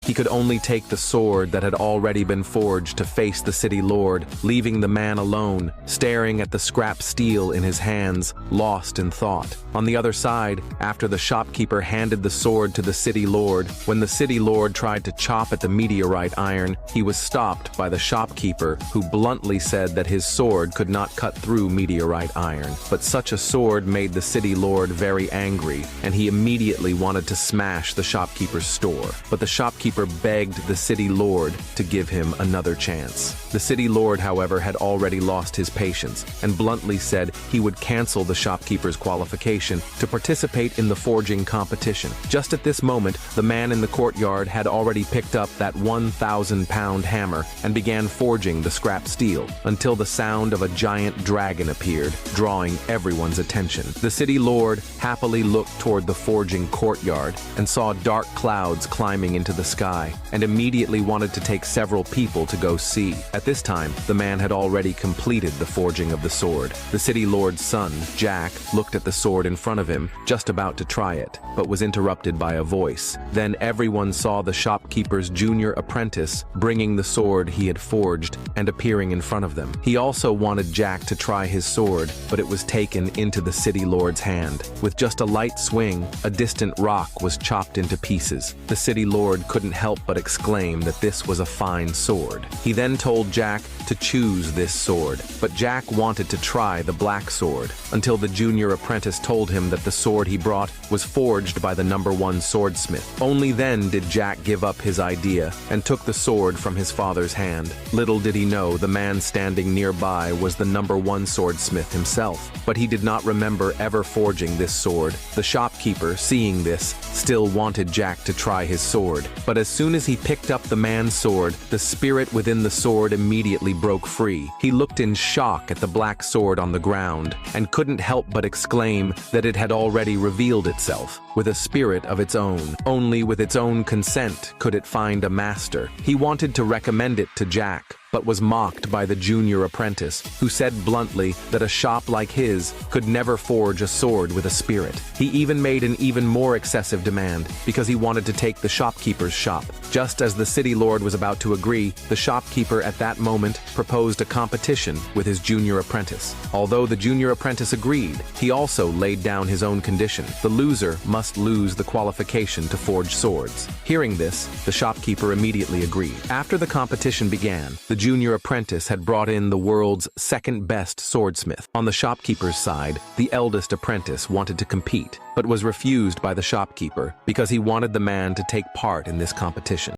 He could only take the sword that had already been forged to face the city lord, leaving the man alone, staring at the scrap steel in his hands, lost in thought. On the other side, after the shopkeeper handed the sword to the city lord, when the city lord tried to chop at the meteorite iron, he was stopped by the shopkeeper, who bluntly said that his sword could not cut through meteorite iron. But such a sword made the city lord very angry, and he immediately wanted to smash the shopkeeper's store. But the shopkeeper begged the city lord to give him another chance. The city lord, however, had already lost his patience, and bluntly said he would cancel the shopkeeper's qualification to participate in the forging competition. Just at this moment, the man in the courtyard had already picked up that 1,000-pound hammer and began forging the scrap steel, until the sound of a giant dragon appeared, drawing everyone's attention. The city lord happily looked toward the forging courtyard and saw dark clouds climbing into the sky, and immediately wanted to take several people to go see. At this time, the man had already completed the forging of the sword. The city lord's son, Jack, looked at the sword in front of him, just about to try it, but was interrupted by a voice. Then everyone saw the shopkeeper's junior apprentice bringing the sword he had forged and appearing in front of them. He also wanted Jack to try his sword, but it was taken into the city lord's hand. With just a light swing, a distant rock was chopped into pieces. The city lord couldn't help but exclaim that this was a fine sword. He then told Jack to choose this sword, but Jack wanted to try the black sword, until the junior apprentice told him that the sword he brought was forged by the #1 swordsmith. Only then did Jack give up his idea and took the sword from his father's hand. Little did he know the man standing nearby was the #1 swordsmith himself, but he did not remember ever forging this sword. The shopkeeper, seeing this, still wanted Jack to try his sword, but as soon as he picked up the man's sword, the spirit within the sword immediately broke free. He looked in shock at the black sword on the ground and couldn't help but exclaim that it had already revealed itself, with a spirit of its own. Only with its own consent could it find a master. He wanted to recommend it to Jack, but was mocked by the junior apprentice, who said bluntly that a shop like his could never forge a sword with a spirit. He even made an even more excessive demand, because he wanted to take the shopkeeper's shop. Just as the city lord was about to agree, the shopkeeper at that moment proposed a competition with his junior apprentice. Although the junior apprentice agreed, he also laid down his own condition. The loser must lose the qualification to forge swords. Hearing this, the shopkeeper immediately agreed. After the competition began, the junior apprentice had brought in the world's second-best swordsmith. On the shopkeeper's side, the eldest apprentice wanted to compete, but was refused by the shopkeeper because he wanted the man to take part in this competition.